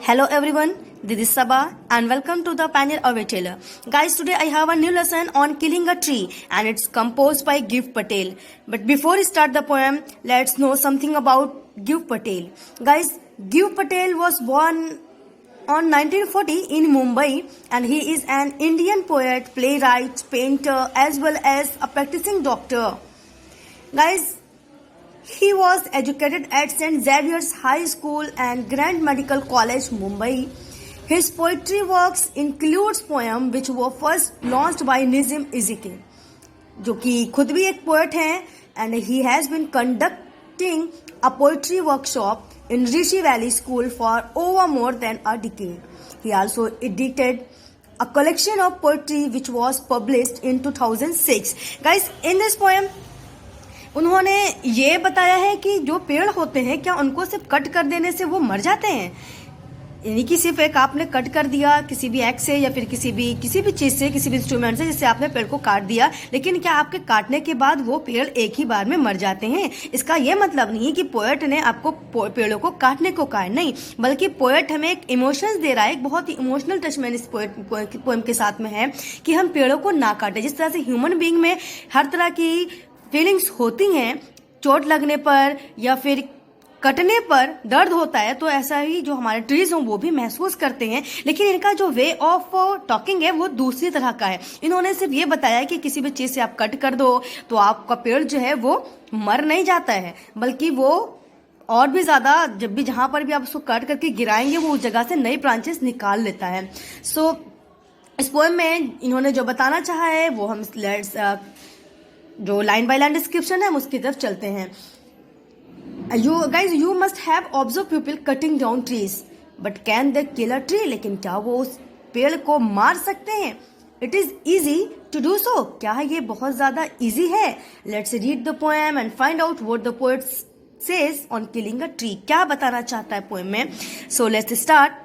Hello everyone, this is Sabah and welcome to the Pioneer of a Tailor. Guys, today I have a new lesson on killing a tree and it's composed by Giv Patel. But before we start the poem, let's know something about Giv Patel. Guys, Giv Patel was born on 1940 in Mumbai and he is an Indian poet, playwright, painter as well as a practicing doctor. Guys, he was educated at St. Xavier's High School and Grand Medical College, Mumbai. His poetry works includes poems which were first launched by Nizam Ezekiel, जो कि खुद भी एक poet हैं, and he has been conducting a poetry workshop in Rishi Valley School for over more than a decade. He also edited a collection of poetry which was published in 2006. Guys, in this poem, उन्होंने ये बताया है कि जो पेड़ होते हैं क्या उनको सिर्फ कट कर देने से वो मर जाते हैं, यानी कि सिर्फ एक आपने कट कर दिया किसी भी एक्स से या फिर किसी भी चीज से, किसी भी इंस्ट्रूमेंट से, जिससे आपने पेड़ को काट दिया, लेकिन क्या आपके काटने के बाद वो पेड़ एक ही बार में मर जाते हैं? इसका ये मतलब नहीं कि पोएट ने आपको पेड़ों को काटने को कहा, नहीं, बल्कि पोएट हमें एक इमोशंस दे रहा है, एक बहुत ही इमोशनल टच में इस पोएम के साथ में है कि हम पेड़ों को ना काटें। जिस तरह से ह्यूमन बीइंग में हर तरह की फीलिंग्स होती हैं, चोट लगने पर या फिर कटने पर दर्द होता है, तो ऐसा ही जो हमारे ट्रीज हों वो भी महसूस करते हैं, लेकिन इनका जो वे ऑफ टॉकिंग है वो दूसरी तरह का है। इन्होंने सिर्फ ये बताया कि किसी भी चीज से आप कट कर दो तो आपका पेड़ जो है वो मर नहीं जाता है, बल्कि वो और भी ज्यादा, जब भी जहां पर भी आप उसको कट करके गिराएंगे वो उस जगह से नई ब्रांचेस निकाल लेता है। सो इस पोएम में इन्होंने जो बताना चाहा है वो हम जो लाइन बाय लाइन डिस्क्रिप्शन है हम उसकी तरफ चलते हैं। You must have observe people cutting down trees but can they kill a tree, लेकिन क्या वो उस पेड़ को मार सकते हैं? It is easy to do so, क्या ये बहुत ज्यादा इजी है? Let's read the poem and find out what the poet says on killing a tree. क्या बताना चाहता है पोएम में? So let's start.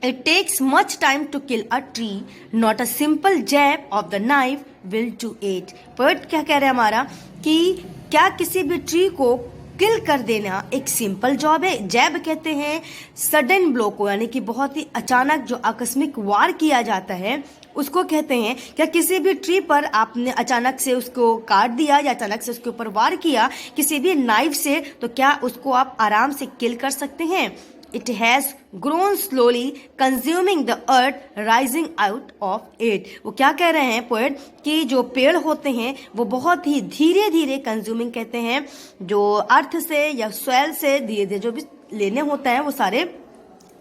It takes much time to kill a tree, not a simple jab of the knife will do it. Poet क्या कह रहे हैं हमारा कि क्या किसी भी ट्री को किल कर देना एक सिंपल जॉब है? जैब कहते हैं सडन ब्लो को, यानी कि बहुत ही अचानक जो आकस्मिक वार किया जाता है उसको कहते हैं। क्या किसी भी ट्री पर आपने अचानक से उसको काट दिया या अचानक से उसके ऊपर वार किया किसी भी नाइफ से, तो क्या उसको आप आराम से किल कर सकते हैं? It has grown slowly, consuming the earth, rising out of it. वो क्या कह रहे हैं पोएट कि जो पेड़ होते हैं वो बहुत ही धीरे धीरे, कंज्यूमिंग कहते हैं जो अर्थ से या सॉइल से धीरे धीरे जो भी लेने होता है वो सारे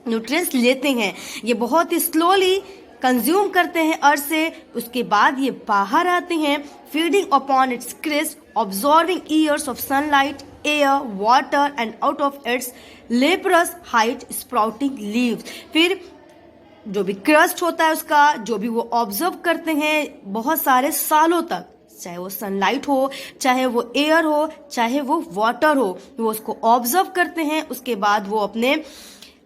न्यूट्रिएंट्स लेते हैं, ये बहुत ही स्लोली कंज्यूम करते हैं अर्थ से, उसके बाद ये बाहर आते हैं, feeding upon its crust, absorbing years of sunlight, air, water and out of its leprous hide sprouting leaves. फिर जो भी क्रस्ट होता है उसका, जो भी वो ऑब्जर्व करते हैं बहुत सारे सालों तक, चाहे वो सनलाइट हो, चाहे वो एयर हो, चाहे वो वाटर हो, वो उसको ऑब्जर्व करते हैं। उसके बाद वो अपने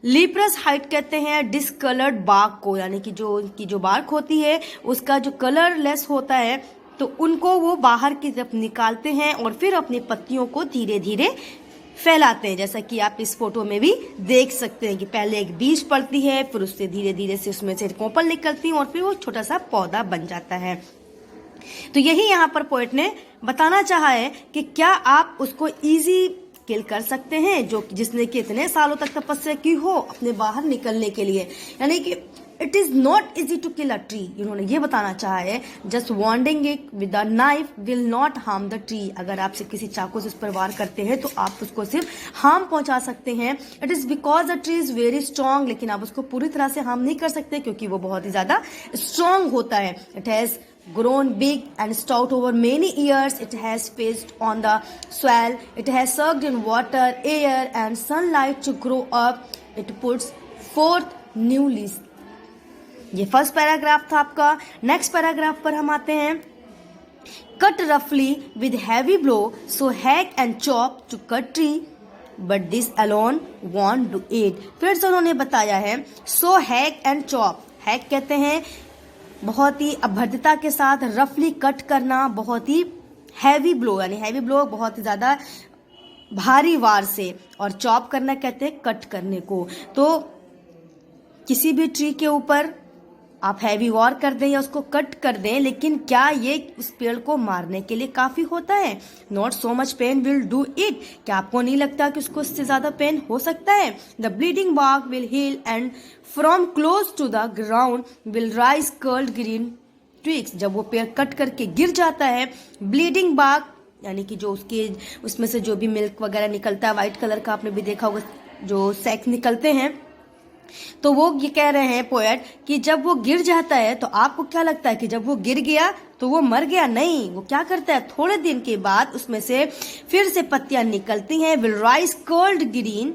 लीप्रस हाइट कहते हैं डिसकलर्ड बार्क को, यानी कि जो उनकी जो बार्क होती है उसका जो कलरलेस होता है, तो उनको वो बाहर की तरफ निकालते हैं और फिर अपनी पत्तियों को धीरे धीरे फैलाते हैं, जैसा कि आप इस फोटो में भी देख सकते हैं कि पहले एक बीज पड़ती है, फिर उससे धीरे धीरे से उसमें से कोपल निकलती है और फिर वो छोटा सा पौधा बन जाता है। तो यही यहाँ पर पोएट ने बताना चाहा है कि क्या आप उसको इजी किल कर सकते हैं जो जिसने कि इतने सालों तक तपस्या की हो अपने बाहर निकलने के लिए, यानी कि it is not easy to kill a tree. इन्होंने ये बताना चाहा है just wounding it with a knife will not harm the tree. अगर आप सिर्फ किसी चाकू से उस पर वार करते हैं तो आप उसको सिर्फ हार्म पहुंचा सकते हैं। It is because the tree is very strong, लेकिन आप उसको पूरी तरह से हार्म नहीं कर सकते क्योंकि वो बहुत ही ज्यादा स्ट्रांग होता है। It has grown big and stout over many years. It has faced on the soil. It has sucked in water, air and sunlight to grow up. It puts forth new leaves. ये first paragraph था आपका। Next paragraph पर हम आते हैं। Cut roughly with heavy blow, so hack and chop to cut tree, but this alone won't do it. फिर से उन्होंने बताया है so hack and chop. hack कहते हैं बहुत ही अभद्रता के साथ रफली कट करना, बहुत ही हैवी ब्लो, यानी हैवी ब्लो बहुत ही ज्यादा भारी वार से, और चॉप करना कहते हैं कट करने को। तो किसी भी ट्री के ऊपर आप हैवी वॉर कर दें या उसको कट कर दें, लेकिन क्या ये उस पेड़ को मारने के लिए काफी होता है? Not so much pain will do it. क्या आपको नहीं लगता कि उसको इससे ज्यादा पेन हो सकता है? The bleeding bark will heal and from close to the ground will rise curled green twigs. जब वो पेड़ कट करके गिर जाता है, ब्लीडिंग बार्क यानी कि जो उसके उसमें से जो भी मिल्क वगैरह निकलता है, व्हाइट कलर का आपने भी देखा होगा, जो सैक निकलते हैं, तो वो ये कह रहे हैं पोएट कि जब वो गिर जाता है तो आपको क्या लगता है कि जब वो गिर गया तो वो मर गया? नहीं, वो क्या करता है, थोड़े दिन के बाद उसमें से फिर से पत्तियां निकलती हैं, will rise curled green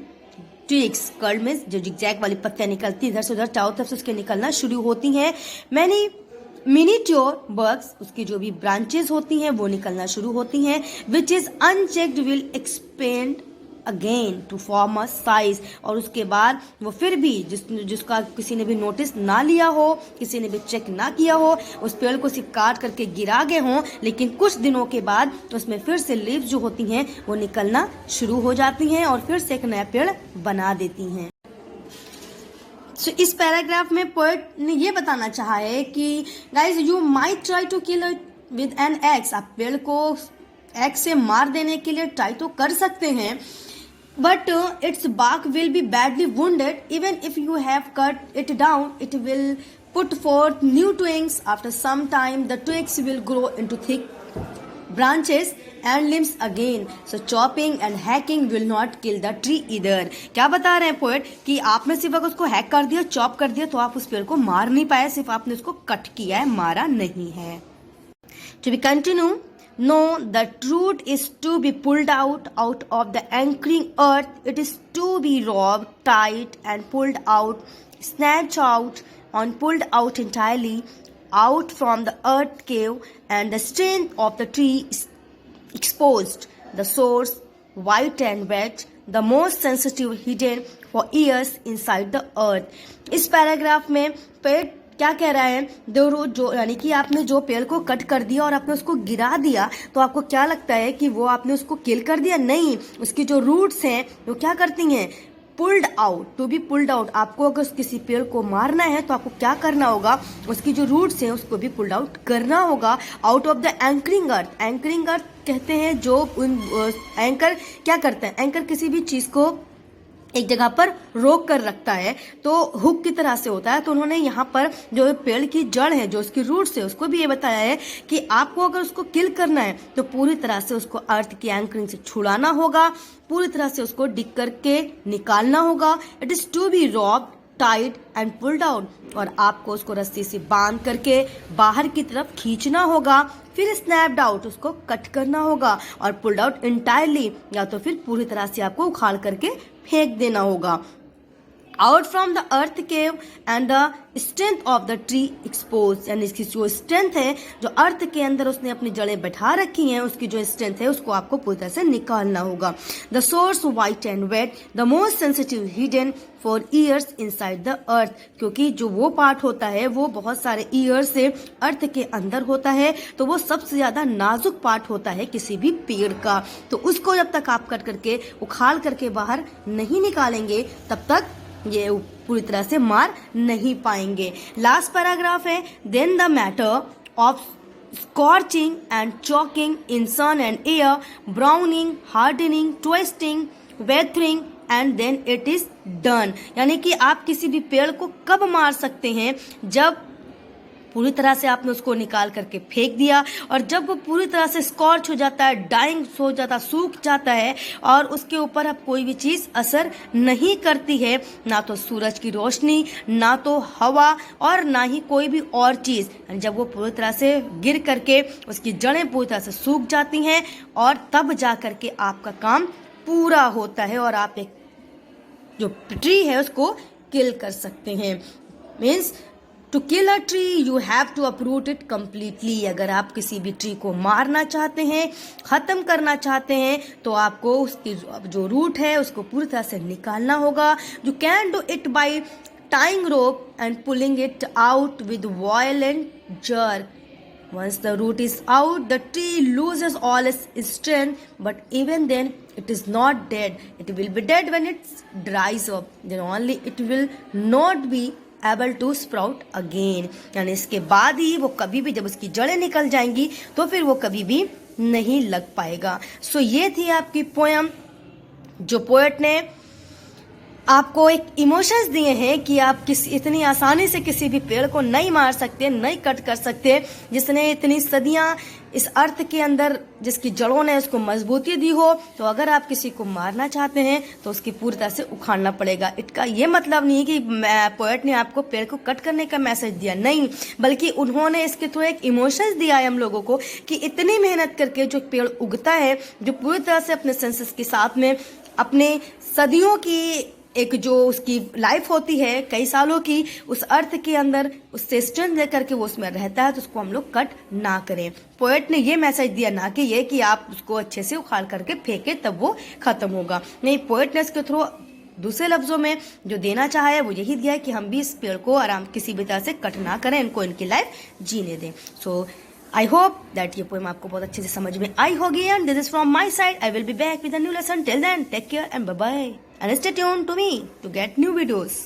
twigs. Curled में जो जिगजैग वाली पत्तियां निकलती है, इधर से उधर चारों तरफ से उसके निकलना शुरू होती हैं। मैनी मिनिट्योर बर्ड्स, उसकी जो भी ब्रांचेस होती हैं वो निकलना शुरू होती हैं, which is unchecked will expand again to form a size. और उसके बाद वो फिर भी जिसका किसी ने भी नोटिस ना लिया हो, किसी ने भी चेक ना किया हो, उस पेड़ को सिर्फ काट करके गिरा गए हों, लेकिन कुछ दिनों के बाद उसमें फिर से लीव्स जो होती हैं वो निकलना शुरू हो जाती हैं और फिर से एक नया पेड़ बना देती हैं। So, इस पैराग्राफ में पोएट ने ये बताना चाहा है कि guys you might try to kill with an axe. आप पेड़ को एक्स से मार देने के लिए ट्राई तो कर सकते हैं, but its bark will be badly wounded. Even if you have cut it down, it will put forth new twigs. After some time, the twigs will grow into thick branches and limbs again. So chopping and hacking will not kill the tree either. क्या बता रहे हैं poet कि आपने सिर्फ अगर उसको hack कर दिया, चॉप कर दिया, तो आप उस पेड़ को मार नहीं पाए, सिर्फ आपने उसको कट किया है, मारा नहीं है। To be continue. No, the root is to be pulled out of the anchoring earth. It is to be robbed, tied, and pulled out, snatched out, and pulled out entirely, out from the earth cave, and the strength of the tree is exposed. The source, white and wet, the most sensitive hidden for years inside the earth. इस paragraph में पेड़ क्या कह रहा है, जो यानी कि आपने जो पेड़ को कट कर दिया और आपने उसको गिरा दिया, तो आपको क्या लगता है कि वो आपने उसको किल कर दिया? नहीं, उसकी जो रूट्स हैं वो क्या करती हैं, pulled out, to be pulled out. आपको अगर किसी पेड़ को मारना है तो आपको क्या करना होगा, उसकी जो रूट्स हैं उसको भी पुल्ड आउट करना होगा, out of the anchoring earth. Anchoring earth कहते हैं जो एंकर क्या करते हैं, एंकर किसी भी चीज को एक जगह पर रोक कर रखता है, तो हुक की तरह से होता है। तो उन्होंने यहाँ पर जो पेड़ की जड़ है, जो उसकी रूट्स है, उसको भी ये बताया है कि आपको अगर उसको किल करना है तो पूरी तरह से उसको अर्थ की एंकरिंग से छुड़ाना होगा, पूरी तरह से उसको डिग करके निकालना होगा। It is to be roped, tied and pulled out, और आपको उसको रस्सी से बांध करके बाहर की तरफ खींचना होगा, फिर स्नैप्ड आउट, उसको कट करना होगा, और पुल्ड आउट इंटायरली, या तो फिर पूरी तरह से आपको उखाड़ करके फेंक देना होगा। Out from the earth cave and the strength of the tree expose, यानी इसकी जो स्ट्रेंथ है, जो अर्थ के अंदर उसने अपनी जड़ें बैठा रखी हैं, उसकी जो स्ट्रेंथ है उसको आपको पूरी तरह से निकालना होगा। The source white and wet, the most sensitive hidden for years inside the earth, क्योंकि जो वो पार्ट होता है वो बहुत सारे ईयर्स से अर्थ के अंदर होता है, तो वो सबसे ज्यादा नाजुक पार्ट होता है किसी भी पेड़ का। तो उसको जब तक आप कट करके उखाड़ करके बाहर नहीं निकालेंगे तब तक ये पूरी तरह से मार नहीं पाएंगे। लास्ट पैराग्राफ है, then the matter of scorching and choking in sun and air, browning, hardening, twisting, withering and then it is done. यानी कि आप किसी भी पेड़ को कब मार सकते हैं, जब पूरी तरह से आपने उसको निकाल करके फेंक दिया, और जब वो पूरी तरह से स्कॉर्च हो जाता है, डाइंग हो जाता, सूख जाता है, और उसके ऊपर अब कोई भी चीज असर नहीं करती है, ना तो सूरज की रोशनी, ना तो हवा, और ना ही कोई भी और चीज। जब वो पूरी तरह से गिर करके उसकी जड़ें पूरी तरह से सूख जाती हैं, और तब जा करके आपका काम पूरा होता है और आप एक जो ट्री है उसको किल कर सकते हैं। Means to kill a tree you have to uproot it completely. अगर आप किसी भी ट्री को मारना चाहते हैं, खत्म करना चाहते हैं, तो आपको उसकी जो रूट है उसको पूरी तरह से निकालना होगा। You can do it by tying rope and pulling it out with violent jerk. Once the root is out, the tree loses all its strength, but even then it is not dead. It will be dead when it dries up. Then only it will not be able to sprout again. यानी इसके बाद ही वो कभी भी, जब उसकी जड़ें निकल जाएंगी तो फिर वो कभी भी नहीं लग पाएगा. सो ये थी आपकी पोयम, जो पोएट ने आपको एक इमोशंस दिए हैं कि आप इतनी आसानी से किसी भी पेड़ को नहीं मार सकते, नहीं कट कर सकते, जिसने इतनी सदियां इस अर्थ के अंदर, जिसकी जड़ों ने उसको मजबूती दी हो. तो अगर आप किसी को मारना चाहते हैं तो उसकी पूरी तरह से उखाड़ना पड़ेगा. इसका ये मतलब नहीं कि पोएट ने आपको पेड़ को कट करने का मैसेज दिया, नहीं, बल्कि उन्होंने इसके थ्रू एक इमोशंस दिया है हम लोगों को कि इतनी मेहनत करके जो पेड़ उगता है, जो पूरी तरह से अपने सेंसेस के साथ में अपने सदियों की एक जो उसकी लाइफ होती है, कई सालों की, उस अर्थ के अंदर उससे स्ट्रेंथ लेकर के वो उसमें रहता है, तो उसको हम लोग कट ना करें. पोएट ने ये मैसेज दिया, ना कि ये कि आप उसको अच्छे से उखाड़ करके फेंके तब वो खत्म होगा. नहीं, पोएट ने इसके थ्रू दूसरे लफ्जों में जो देना चाहा है वो यही दिया है कि हम भी इस पेड़ को आराम किसी भी तरह से कट ना करें, इनको इनकी लाइफ जीने दें. सो I hope that ये पोएम आपको बहुत अच्छे से समझ में आई होगी. And this is from my side. I will be back with a new lesson. Till then, take care and bye bye. And stay tuned to me to get new videos.